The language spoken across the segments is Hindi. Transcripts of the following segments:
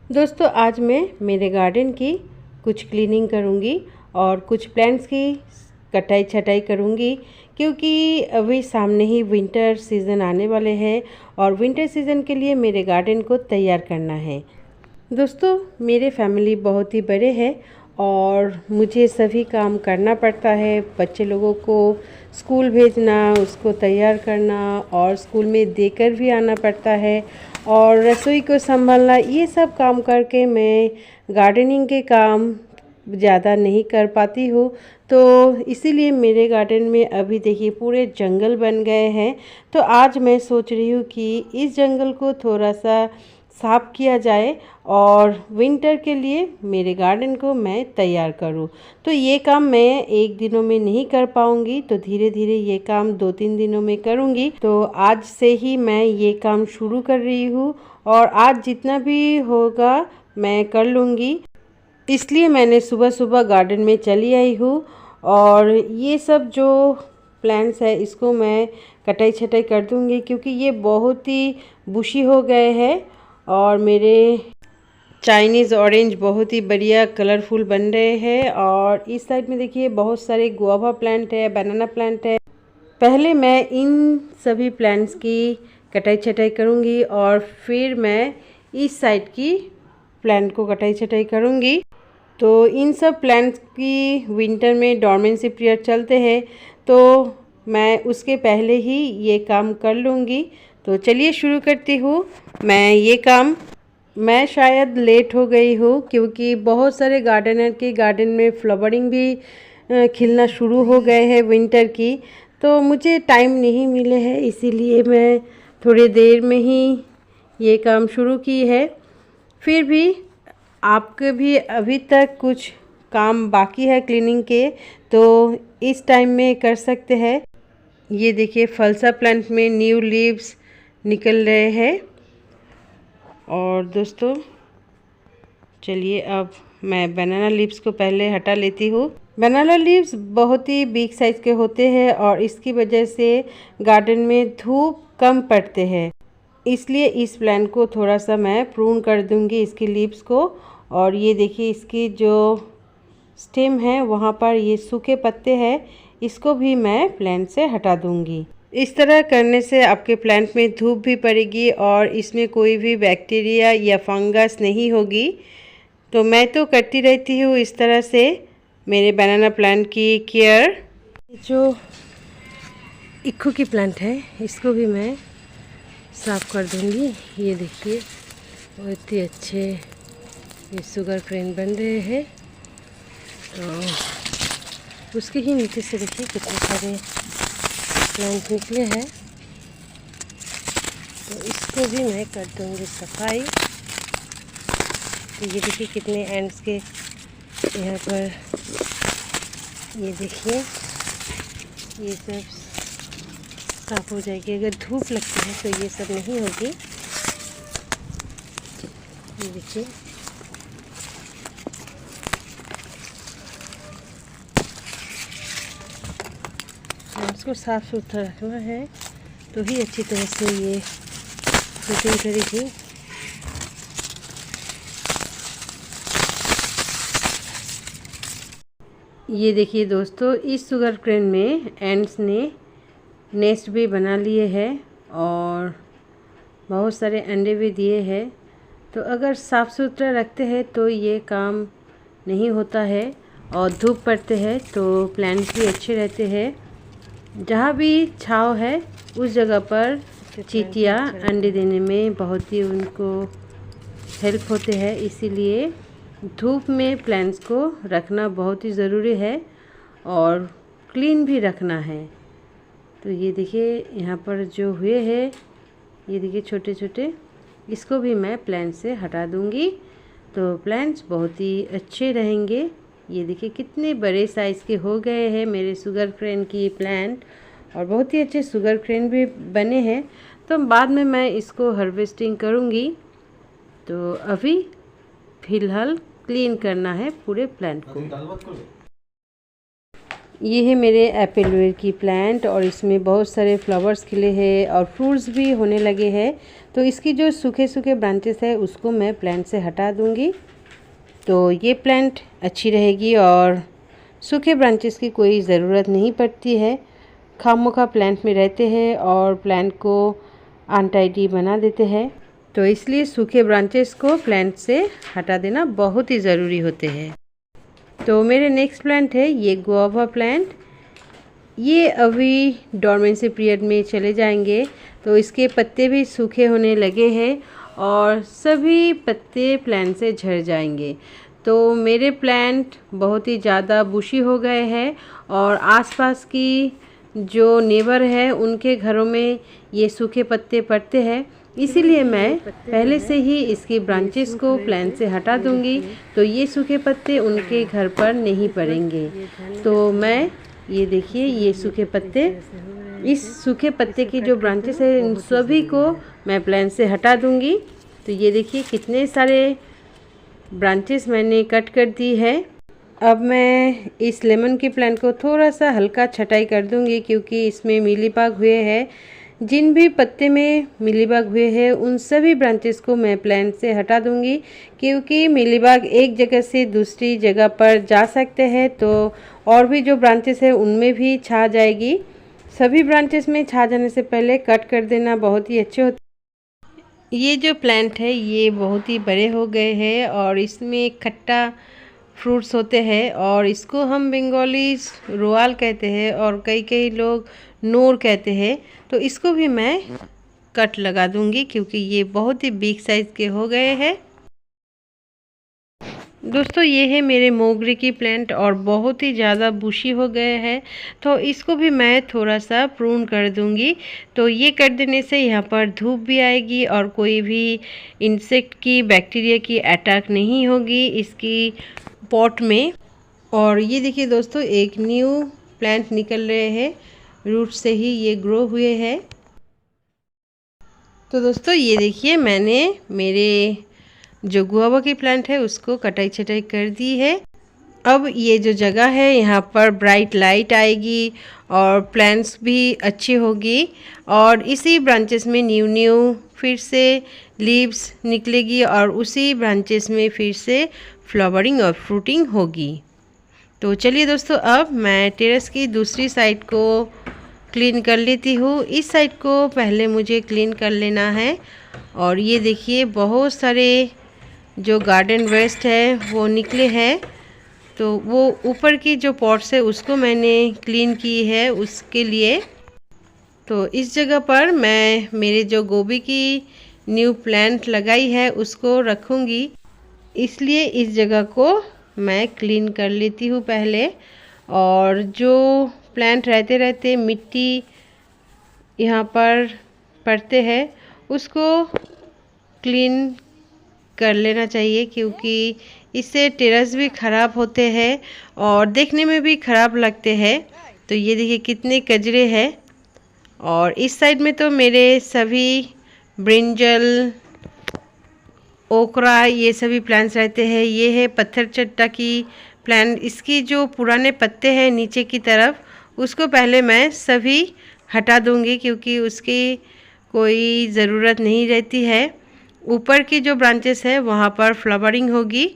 दोस्तों आज मैं मेरे गार्डन की कुछ क्लीनिंग करूँगी और कुछ प्लांट्स की कटाई छटाई करूँगी, क्योंकि अभी सामने ही विंटर सीज़न आने वाले हैं और विंटर सीज़न के लिए मेरे गार्डन को तैयार करना है। दोस्तों मेरे फैमिली बहुत ही बड़े हैं और मुझे सभी काम करना पड़ता है। बच्चे लोगों को स्कूल भेजना, उसको तैयार करना और स्कूल में देकर भी आना पड़ता है और रसोई को संभालना, ये सब काम करके मैं गार्डनिंग के काम ज़्यादा नहीं कर पाती हूँ। तो इसीलिए मेरे गार्डन में अभी देखिए पूरे जंगल बन गए हैं। तो आज मैं सोच रही हूँ कि इस जंगल को थोड़ा सा साफ़ किया जाए और विंटर के लिए मेरे गार्डन को मैं तैयार करूं। तो ये काम मैं एक दिनों में नहीं कर पाऊंगी, तो धीरे धीरे ये काम 2-3 दिनों में करूंगी। तो आज से ही मैं ये काम शुरू कर रही हूँ और आज जितना भी होगा मैं कर लूँगी। इसलिए मैंने सुबह सुबह गार्डन में चली आई हूँ और ये सब जो प्लांट्स है इसको मैं कटाई छटाई कर दूँगी, क्योंकि ये बहुत ही बुशी हो गए हैं और मेरे चाइनीज़ ऑरेंज बहुत ही बढ़िया कलरफुल बन रहे हैं। और इस साइड में देखिए बहुत सारे गुआवा प्लांट है, बनाना प्लांट है। पहले मैं इन सभी प्लांट्स की कटाई छटाई करूँगी और फिर मैं इस साइड की प्लांट को कटाई छटाई करूँगी। तो इन सब प्लांट्स की विंटर में डॉर्मेंसी पीरियड चलते हैं, तो मैं उसके पहले ही ये काम कर लूँगी। तो चलिए शुरू करती हूँ मैं शायद लेट हो गई हूँ, क्योंकि बहुत सारे गार्डनर के गार्डन में फ्लावरिंग भी खिलना शुरू हो गए हैं विंटर की। तो मुझे टाइम नहीं मिले हैं, इसीलिए मैं थोड़ी देर में ही ये काम शुरू की है। फिर भी आपके भी अभी तक कुछ काम बाकी है क्लीनिंग के, तो इस टाइम में कर सकते हैं। ये देखिए फलसा प्लांट में न्यू लीव्स निकल रहे हैं। और दोस्तों चलिए अब मैं बनाना लीव्स को पहले हटा लेती हूँ। बनाना लीव्स बहुत ही बिग साइज़ के होते हैं और इसकी वजह से गार्डन में धूप कम पड़ते हैं, इसलिए इस प्लांट को थोड़ा सा मैं प्रून कर दूंगी इसकी लीव्स को। और ये देखिए इसकी जो स्टेम है वहाँ पर ये सूखे पत्ते हैं, इसको भी मैं प्लांट से हटा दूंगी। इस तरह करने से आपके प्लांट में धूप भी पड़ेगी और इसमें कोई भी बैक्टीरिया या फंगस नहीं होगी। तो मैं तो करती रहती हूँ इस तरह से मेरे बनाना प्लांट की केयर। जो इक्खू की प्लांट है इसको भी मैं साफ़ कर दूंगी। ये देखिए बहुत ही अच्छे ये शुगर केन बन रहे हैं। तो उसके ही नीचे से देखिए कितने सारे प्लांट निकले हैं, तो इसको भी मैं कर दूंगी सफाई। तो ये देखिए कितने एंड्स के यहाँ पर, ये देखिए ये सब साफ हो जाएगी। अगर धूप लगती है तो ये सब नहीं होगी। ये देखिए इसको साफ़ सुथरा रखना है तो ही अच्छी तरह से ये शूटिंग करेगी। ये देखिए दोस्तों इस शुगर केन में एंड्स ने नेस्ट भी बना लिए हैं और बहुत सारे अंडे भी दिए हैं। तो अगर साफ़ सुथरा रखते हैं तो ये काम नहीं होता है और धूप पड़ते हैं तो प्लांट भी अच्छे रहते हैं। जहाँ भी छाँव है उस जगह पर चींटियाँ अंडे देने में बहुत ही उनको हेल्प होते हैं, इसीलिए धूप में प्लांट्स को रखना बहुत ही ज़रूरी है और क्लीन भी रखना है। तो ये देखिए यहाँ पर जो हुए हैं, ये देखिए छोटे छोटे, इसको भी मैं प्लांट से हटा दूँगी तो प्लांट्स बहुत ही अच्छे रहेंगे। ये देखिए कितने बड़े साइज़ के हो गए हैं मेरे शुगर केन की प्लांट और बहुत ही अच्छे शुगर केन भी बने हैं। तो बाद में मैं इसको हार्वेस्टिंग करूँगी। तो अभी फ़िलहाल क्लीन करना है पूरे प्लांट को। ये है मेरे एप्पलवेयर की प्लांट और इसमें बहुत सारे फ्लावर्स खिले हैं और फ्रूट्स भी होने लगे हैं। तो इसकी जो सूखे सूखे ब्रांचेस है उसको मैं प्लांट से हटा दूंगी, तो ये प्लांट अच्छी रहेगी और सूखे ब्रांचेस की कोई ज़रूरत नहीं पड़ती है। खामोखा प्लांट में रहते हैं और प्लांट को अनटाइडी बना देते हैं, तो इसलिए सूखे ब्रांचेस को प्लांट से हटा देना बहुत ही ज़रूरी होते हैं। तो मेरे नेक्स्ट प्लांट है ये गुआवा प्लांट। ये अभी डोरमेंसी पीरियड में चले जाएंगे, तो इसके पत्ते भी सूखे होने लगे हैं और सभी पत्ते प्लांट से झड़ जाएंगे। तो मेरे प्लांट बहुत ही ज़्यादा बुशी हो गए हैं और आसपास की जो नेबर है उनके घरों में ये सूखे पत्ते पड़ते हैं, इसीलिए मैं पहले से ही इसकी ब्रांचेस को प्लांट से हटा दूंगी, तो ये सूखे पत्ते उनके घर पर नहीं पड़ेंगे। तो मैं ये देखिए ये सूखे पत्ते, इस सूखे पत्ते की जो ब्रांचेस है इन सभी को मैं प्लांट से हटा दूंगी। तो ये देखिए कितने सारे ब्रांचेस मैंने कट कर दी है। अब मैं इस लेमन की प्लांट को थोड़ा सा हल्का छटाई कर दूंगी, क्योंकि इसमें मीलीबाग हुए हैं। जिन भी पत्ते में मीलीबाग हुए हैं उन सभी ब्रांचेस को मैं प्लांट से हटा दूंगी, क्योंकि मीलीबाग एक जगह से दूसरी जगह पर जा सकते हैं, तो और भी जो ब्रांचेस है उनमें भी छा जाएगी। सभी ब्रांचेस में छा जाने से पहले कट कर देना बहुत ही अच्छे होते। ये जो प्लांट है ये बहुत ही बड़े हो गए हैं और इसमें खट्टा फ्रूट्स होते हैं और इसको हम बंगालीज रोआल कहते हैं और कई लोग नूर कहते हैं। तो इसको भी मैं कट लगा दूंगी, क्योंकि ये बहुत ही बिग साइज़ के हो गए हैं। दोस्तों ये है मेरे मोगरे की प्लांट और बहुत ही ज़्यादा बुशी हो गए हैं, तो इसको भी मैं थोड़ा सा प्रून कर दूंगी। तो ये कर देने से यहाँ पर धूप भी आएगी और कोई भी इंसेक्ट की बैक्टीरिया की अटैक नहीं होगी इसकी पॉट में। और ये देखिए दोस्तों एक न्यू प्लांट निकल रहे हैं, रूट से ही ये ग्रो हुए हैं। तो दोस्तों ये देखिए मैंने मेरे जो गुआवा की प्लांट है उसको कटाई छटाई कर दी है। अब ये जो जगह है यहाँ पर ब्राइट लाइट आएगी और प्लांट्स भी अच्छी होगी और इसी ब्रांचेस में न्यू फिर से लीव्स निकलेगी और उसी ब्रांचेस में फिर से फ्लावरिंग और फ्रूटिंग होगी। तो चलिए दोस्तों अब मैं टेरेस की दूसरी साइड को क्लीन कर लेती हूँ। इस साइड को पहले मुझे क्लीन कर लेना है। और ये देखिए बहुत सारे जो गार्डन वेस्ट है वो निकले हैं, तो वो ऊपर की जो पॉट्स है उसको मैंने क्लीन की है उसके लिए। तो इस जगह पर मैं मेरे जो गोभी की न्यू प्लांट लगाई है उसको रखूँगी, इसलिए इस जगह को मैं क्लीन कर लेती हूँ पहले। और जो प्लांट रहते रहते मिट्टी यहाँ पर पड़ते हैं उसको क्लीन कर लेना चाहिए, क्योंकि इससे टेरेस भी ख़राब होते हैं और देखने में भी ख़राब लगते हैं। तो ये देखिए कितने कचरे हैं। और इस साइड में तो मेरे सभी ब्रिंजल, ओकरा ये सभी प्लांट्स रहते हैं। ये है पत्थर चट्टा की प्लांट, इसकी जो पुराने पत्ते हैं नीचे की तरफ उसको पहले मैं सभी हटा दूंगी, क्योंकि उसकी कोई ज़रूरत नहीं रहती है। ऊपर की जो ब्रांचेस है वहाँ पर फ्लावरिंग होगी।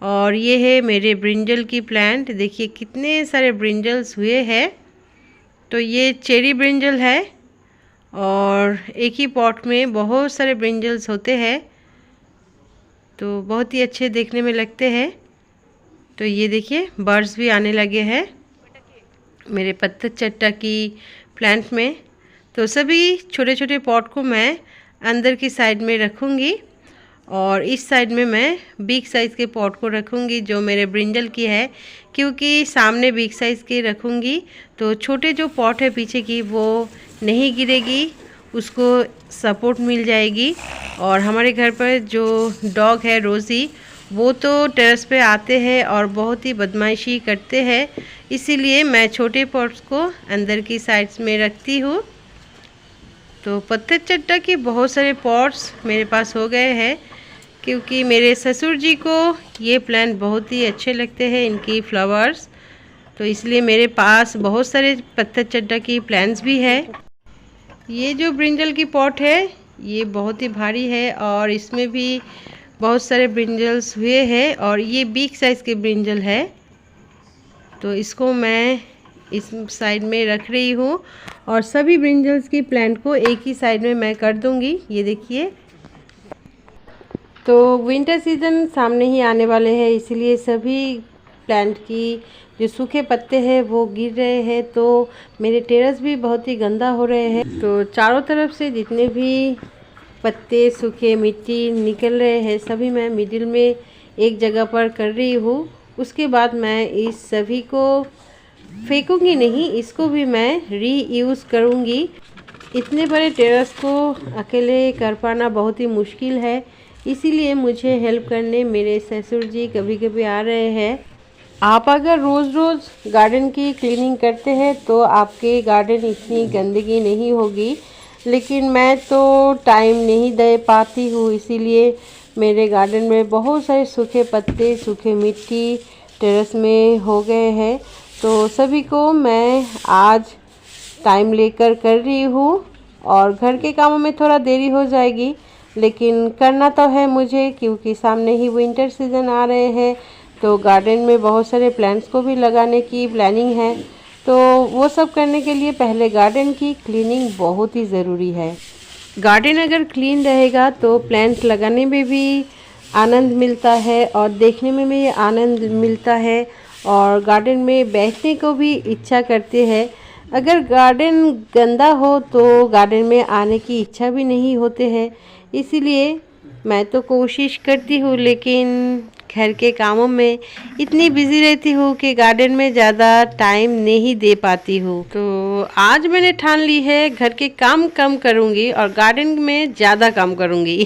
और ये है मेरे ब्रिंजल की प्लांट, देखिए कितने सारे ब्रिंजल्स हुए हैं। तो ये चेरी ब्रिंजल है और एक ही पॉट में बहुत सारे ब्रिंजल्स होते हैं, तो बहुत ही अच्छे देखने में लगते हैं। तो ये देखिए बर्ड्स भी आने लगे हैं मेरे पत्थर चट्टा की प्लांट में। तो सभी छोटे छोटे पॉट को मैं अंदर की साइड में रखूँगी और इस साइड में मैं बिग साइज़ के पॉट को रखूँगी जो मेरे ब्रिंजल की है, क्योंकि सामने बिग साइज़ की रखूँगी तो छोटे जो पॉट है पीछे की वो नहीं गिरेगी, उसको सपोर्ट मिल जाएगी। और हमारे घर पर जो डॉग है रोज़ी, वो तो टेरेस पे आते हैं और बहुत ही बदमाशी करते हैं, इसीलिए मैं छोटे पॉट्स को अंदर की साइड्स में रखती हूँ। तो पत्थर चट्टा के बहुत सारे पॉट्स मेरे पास हो गए हैं, क्योंकि मेरे ससुर जी को ये प्लांट बहुत ही अच्छे लगते हैं, इनकी फ्लावर्स। तो इसलिए मेरे पास बहुत सारे पत्थर चट्टा की प्लांट्स भी है। ये जो ब्रिंजल की पॉट है ये बहुत ही भारी है और इसमें भी बहुत सारे ब्रिंजल्स हुए हैं और ये बिग साइज़ के ब्रिंजल है। तो इसको मैं इस साइड में रख रही हूँ और सभी ब्रिंजल्स की प्लांट को एक ही साइड में मैं कर दूँगी। ये देखिए, तो विंटर सीज़न सामने ही आने वाले हैं, इसीलिए सभी प्लांट की जो सूखे पत्ते हैं वो गिर रहे हैं, तो मेरे टेरेस भी बहुत ही गंदा हो रहे हैं। तो चारों तरफ से जितने भी पत्ते सूखे मिट्टी निकल रहे हैं सभी मैं मिडिल में एक जगह पर कर रही हूँ। उसके बाद मैं इस सभी को फेंकूंगी नहीं, इसको भी मैं रीयूज़ करूँगी। इतने बड़े टेरेस को अकेले कर पाना बहुत ही मुश्किल है, इसीलिए मुझे हेल्प करने मेरे ससुर जी कभी कभी आ रहे हैं। आप अगर रोज़ रोज़ गार्डन की क्लीनिंग करते हैं तो आपके गार्डन इतनी गंदगी नहीं होगी, लेकिन मैं तो टाइम नहीं दे पाती हूँ, इसीलिए मेरे गार्डन में बहुत सारे सूखे पत्ते सूखे मिट्टी टेरेस में हो गए हैं। तो सभी को मैं आज टाइम लेकर कर रही हूँ और घर के कामों में थोड़ा देरी हो जाएगी, लेकिन करना तो है मुझे क्योंकि सामने ही विंटर सीज़न आ रहे हैं। तो गार्डन में बहुत सारे प्लांट्स को भी लगाने की प्लानिंग है, तो वो सब करने के लिए पहले गार्डन की क्लीनिंग बहुत ही ज़रूरी है। गार्डन अगर क्लीन रहेगा तो प्लांट्स लगाने में भी आनंद मिलता है और देखने में भी आनंद मिलता है और गार्डन में बैठने को भी इच्छा करते हैं। अगर गार्डन गंदा हो तो गार्डन में आने की इच्छा भी नहीं होते हैं, इसीलिए मैं तो कोशिश करती हूँ, लेकिन घर के कामों में इतनी बिजी रहती हूँ कि गार्डन में ज़्यादा टाइम नहीं दे पाती हूँ। तो आज मैंने ठान ली है घर के काम कम करूँगी और गार्डन में ज़्यादा काम करूँगी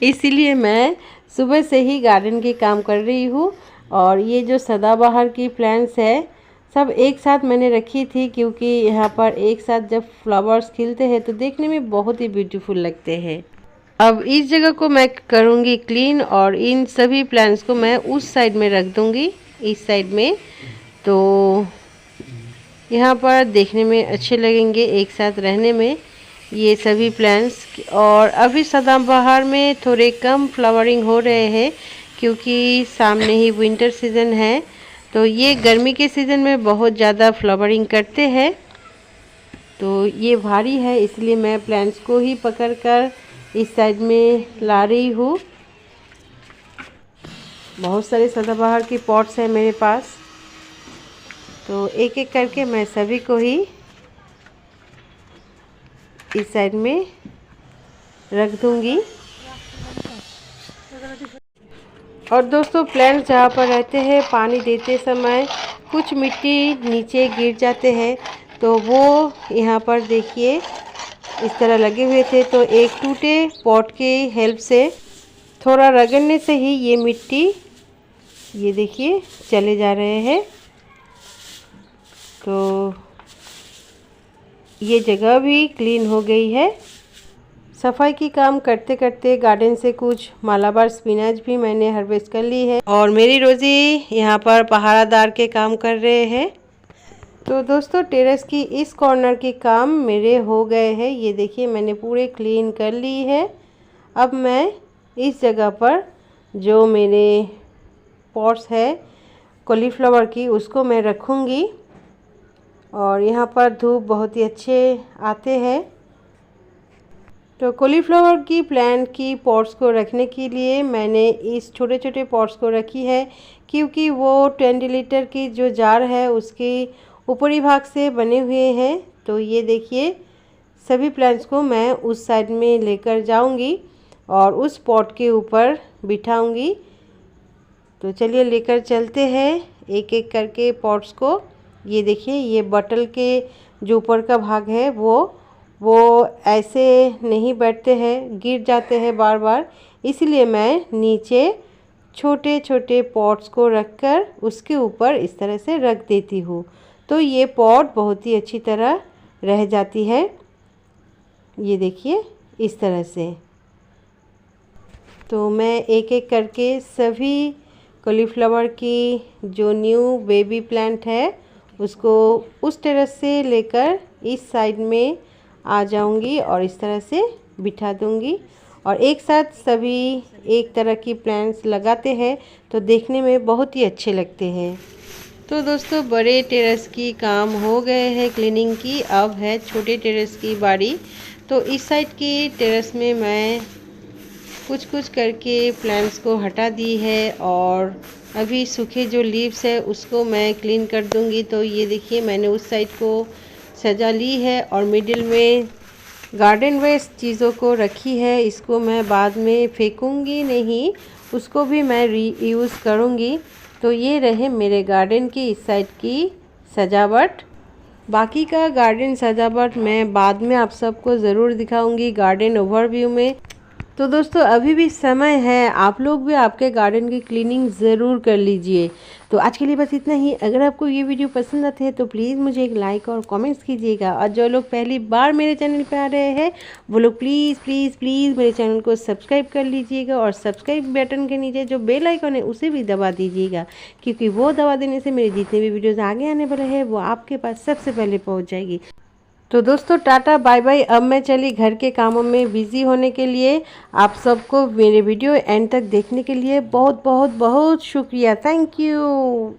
इसीलिए मैं सुबह से ही गार्डन के काम कर रही हूँ। और ये जो सदाबहार की प्लांट्स है सब एक साथ मैंने रखी थी, क्योंकि यहाँ पर एक साथ जब फ्लावर्स खिलते हैं तो देखने में बहुत ही ब्यूटीफुल लगते हैं। अब इस जगह को मैं करूँगी क्लीन और इन सभी प्लांट्स को मैं उस साइड में रख दूँगी, इस साइड में, तो यहाँ पर देखने में अच्छे लगेंगे एक साथ रहने में ये सभी प्लांट्स। और अभी सदाबहार में थोड़े कम फ्लावरिंग हो रहे हैं क्योंकि सामने ही विंटर सीज़न है, तो ये गर्मी के सीज़न में बहुत ज़्यादा फ्लावरिंग करते हैं। तो ये भारी है इसलिए मैं प्लांट्स को ही पकड़कर इस साइड में ला रही हूँ। बहुत सारे सदाबहार की पॉट्स हैं मेरे पास, तो एक एक करके मैं सभी को ही इस साइड में रख दूँगी। और दोस्तों प्लांट्स जहाँ पर रहते हैं पानी देते समय कुछ मिट्टी नीचे गिर जाते हैं, तो वो यहाँ पर देखिए इस तरह लगे हुए थे, तो एक टूटे पॉट के हेल्प से थोड़ा रगड़ने से ही ये मिट्टी ये देखिए चले जा रहे हैं। तो ये जगह भी क्लीन हो गई है। सफाई की काम करते करते गार्डन से कुछ मालाबार स्पिनाच भी मैंने हार्वेस्ट कर ली है और मेरी रोज़ी यहाँ पर पहारादार के काम कर रहे हैं। तो दोस्तों टेरेस की इस कॉर्नर के काम मेरे हो गए हैं, ये देखिए मैंने पूरे क्लीन कर ली है। अब मैं इस जगह पर जो मेरे पॉट्स है कॉलीफ्लावर की उसको मैं रखूँगी और यहाँ पर धूप बहुत ही अच्छे आते हैं। तो कॉलीफ्लावर की प्लांट की पॉट्स को रखने के लिए मैंने इस छोटे छोटे पॉट्स को रखी है, क्योंकि वो 20 लीटर की जो जार है उसके ऊपरी भाग से बने हुए हैं। तो ये देखिए सभी प्लांट्स को मैं उस साइड में लेकर जाऊंगी और उस पॉट के ऊपर बिठाऊंगी। तो चलिए लेकर चलते हैं एक एक करके पॉट्स को। ये देखिए ये बॉटल के जो ऊपर का भाग है वो ऐसे नहीं बैठते हैं, गिर जाते हैं बार बार, इसलिए मैं नीचे छोटे छोटे पॉट्स को रखकर उसके ऊपर इस तरह से रख देती हूँ, तो ये पॉट बहुत ही अच्छी तरह रह जाती है। ये देखिए इस तरह से। तो मैं एक एक करके सभी कॉलीफ्लावर की जो न्यू बेबी प्लांट है उसको उस टेरेस से लेकर इस साइड में आ जाऊंगी और इस तरह से बिठा दूंगी। और एक साथ सभी एक तरह की प्लांट्स लगाते हैं तो देखने में बहुत ही अच्छे लगते हैं। तो दोस्तों बड़े टेरेस की काम हो गए हैं क्लीनिंग की, अब है छोटे टेरेस की बारी। तो इस साइड की टेरेस में मैं कुछ करके प्लांट्स को हटा दी है और अभी सूखे जो लीव्स है उसको मैं क्लीन कर दूंगी। तो ये देखिए मैंने उस साइड को सजा ली है और मिडिल में गार्डन वेस्ट चीज़ों को रखी है। इसको मैं बाद में फेंकूंगी नहीं, उसको भी मैं रीयूज़ करूंगी। तो ये रहे मेरे गार्डन की इस साइड की सजावट। बाकी का गार्डन सजावट मैं बाद में आप सबको ज़रूर दिखाऊंगी गार्डन ओवरव्यू में। तो दोस्तों अभी भी समय है, आप लोग भी आपके गार्डन की क्लीनिंग ज़रूर कर लीजिए। तो आज के लिए बस इतना ही। अगर आपको ये वीडियो पसंद आते हैं तो प्लीज़ मुझे एक लाइक और कमेंट्स कीजिएगा। और जो लोग पहली बार मेरे चैनल पर आ रहे हैं वो लोग प्लीज़ प्लीज़ प्लीज़ मेरे चैनल को सब्सक्राइब कर लीजिएगा और सब्सक्राइब बटन के नीचे जो बेल आइकन है उसे भी दबा दीजिएगा, क्योंकि वो दबा देने से मेरे जितने भी वीडियोज़ आगे आने वाले हैं वो आपके पास सबसे पहले पहुँच जाएगी। तो दोस्तों टाटा बाय बाय। अब मैं चली घर के कामों में बिज़ी होने के लिए। आप सबको मेरे वीडियो एंड तक देखने के लिए बहुत बहुत बहुत शुक्रिया। Thank you.